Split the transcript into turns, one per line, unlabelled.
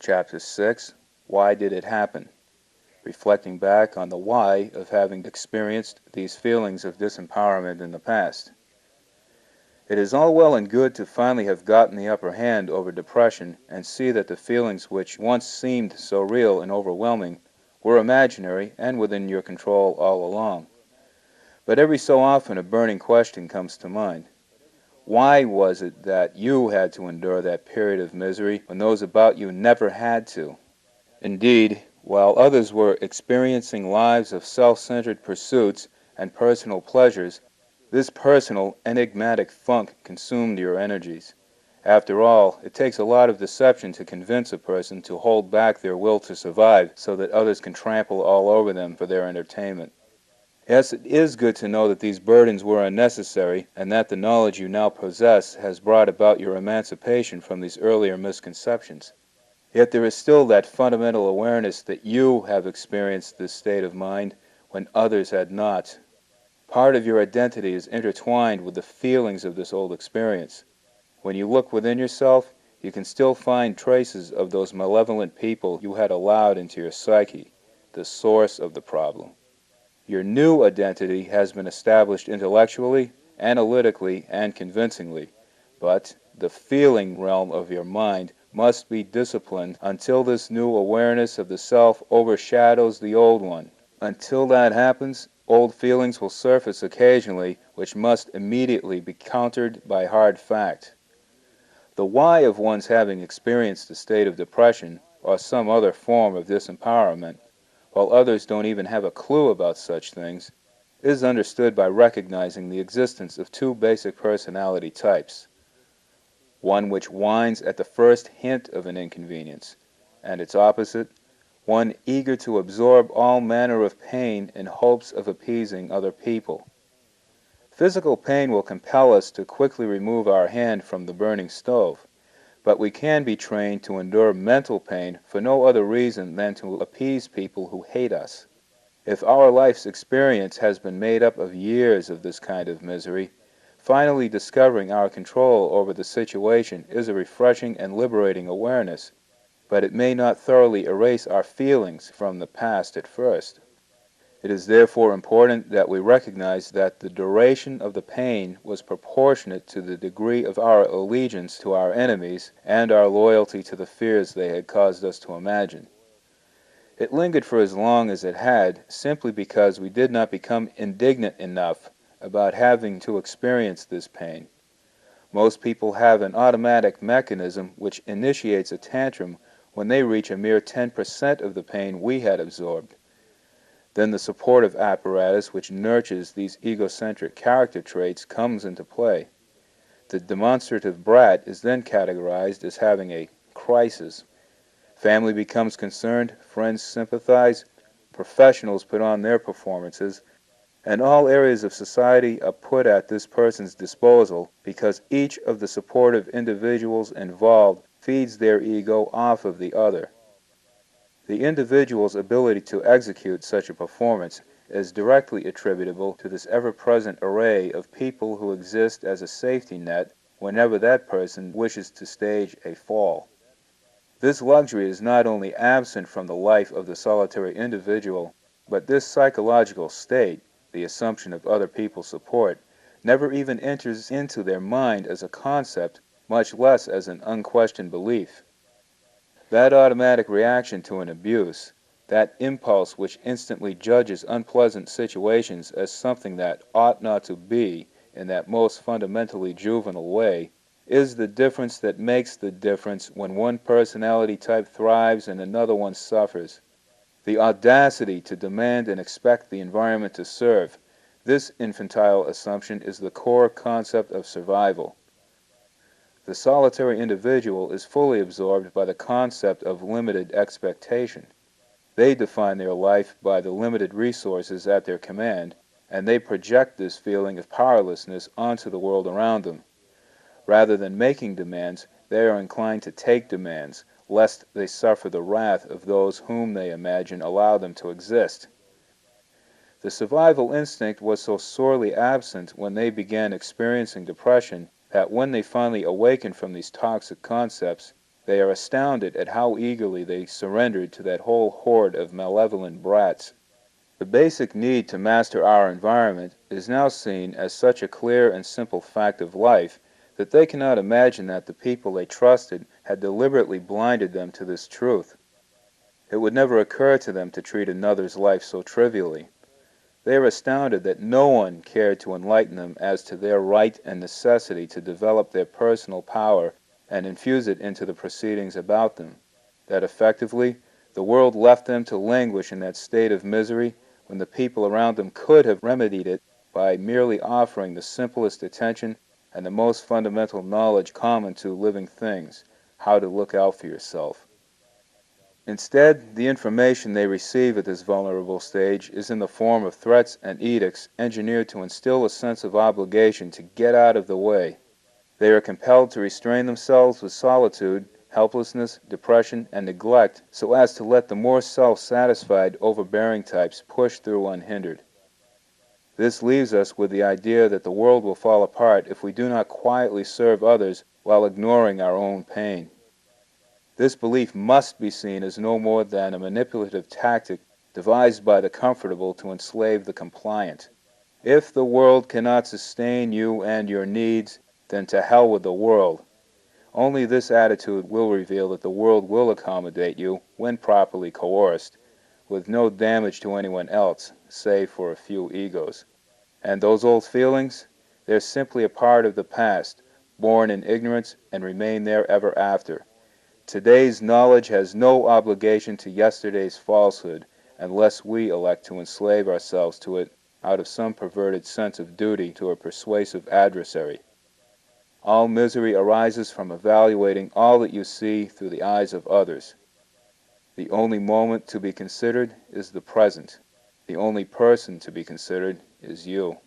Chapter 6, Why Did It Happen? Reflecting back on the why of having experienced these feelings of disempowerment in the past. It is all well and good to finally have gotten the upper hand over depression and see that the feelings which once seemed so real and overwhelming were imaginary and within your control all along. But every so often a burning question comes to mind. Why was it that you had to endure that period of misery when those about you never had to? Indeed, while others were experiencing lives of self-centered pursuits and personal pleasures, this personal, enigmatic funk consumed your energies. After all, it takes a lot of deception to convince a person to hold back their will to survive so that others can trample all over them for their entertainment. Yes, it is good to know that these burdens were unnecessary, and that the knowledge you now possess has brought about your emancipation from these earlier misconceptions. Yet there is still that fundamental awareness that you have experienced this state of mind when others had not. Part of your identity is intertwined with the feelings of this old experience. When you look within yourself, you can still find traces of those malevolent people you had allowed into your psyche, the source of the problem. Your new identity has been established intellectually, analytically, and convincingly, but the feeling realm of your mind must be disciplined until this new awareness of the self overshadows the old one. Until that happens, old feelings will surface occasionally, which must immediately be countered by hard fact. The why of one's having experienced a state of depression or some other form of disempowerment, while others don't even have a clue about such things, is understood by recognizing the existence of two basic personality types. One which whines at the first hint of an inconvenience, and its opposite, one eager to absorb all manner of pain in hopes of appeasing other people. Physical pain will compel us to quickly remove our hand from the burning stove, but we can be trained to endure mental pain for no other reason than to appease people who hate us. If our life's experience has been made up of years of this kind of misery, finally discovering our control over the situation is a refreshing and liberating awareness, but it may not thoroughly erase our feelings from the past at first. It is therefore important that we recognize that the duration of the pain was proportionate to the degree of our allegiance to our enemies and our loyalty to the fears they had caused us to imagine. It lingered for as long as it had simply because we did not become indignant enough about having to experience this pain. Most people have an automatic mechanism which initiates a tantrum when they reach a mere 10% of the pain we had absorbed. Then the supportive apparatus which nurtures these egocentric character traits comes into play. The demonstrative brat is then categorized as having a crisis. Family becomes concerned, friends sympathize, professionals put on their performances, and all areas of society are put at this person's disposal because each of the supportive individuals involved feeds their ego off of the other. The individual's ability to execute such a performance is directly attributable to this ever-present array of people who exist as a safety net whenever that person wishes to stage a fall. This luxury is not only absent from the life of the solitary individual, but this psychological state, the assumption of other people's support, never even enters into their mind as a concept, much less as an unquestioned belief. That automatic reaction to an abuse, that impulse which instantly judges unpleasant situations as something that ought not to be in that most fundamentally juvenile way, is the difference that makes the difference when one personality type thrives and another one suffers. The audacity to demand and expect the environment to serve, this infantile assumption is the core concept of survival. The solitary individual is fully absorbed by the concept of limited expectation. They define their life by the limited resources at their command, and they project this feeling of powerlessness onto the world around them. Rather than making demands, they are inclined to take demands, lest they suffer the wrath of those whom they imagine allow them to exist. The survival instinct was so sorely absent when they began experiencing depression that when they finally awakened from these toxic concepts, They are astounded at how eagerly they surrendered to that whole horde of malevolent brats. The basic need to master our environment is now seen as such a clear and simple fact of life that they cannot imagine that the people they trusted had deliberately blinded them to this truth. It would never occur to them to treat another's life so trivially. They are astounded that no one cared to enlighten them as to their right and necessity to develop their personal power and infuse it into the proceedings about them, that effectively the world left them to languish in that state of misery when the people around them could have remedied it by merely offering the simplest attention and the most fundamental knowledge common to living things, how to look out for yourself. Instead, the information they receive at this vulnerable stage is in the form of threats and edicts engineered to instill a sense of obligation to get out of the way. They are compelled to restrain themselves with solitude, helplessness, depression, and neglect so as to let the more self-satisfied, overbearing types push through unhindered. This leaves us with the idea that the world will fall apart if we do not quietly serve others while ignoring our own pain. This belief must be seen as no more than a manipulative tactic devised by the comfortable to enslave the compliant. If the world cannot sustain you and your needs, then to hell with the world. Only this attitude will reveal that the world will accommodate you, when properly coerced, with no damage to anyone else, save for a few egos. And those old feelings? They're simply a part of the past, born in ignorance and remain there ever after. Today's knowledge has no obligation to yesterday's falsehood unless we elect to enslave ourselves to it out of some perverted sense of duty to a persuasive adversary. All misery arises from evaluating all that you see through the eyes of others. The only moment to be considered is the present. The only person to be considered is you.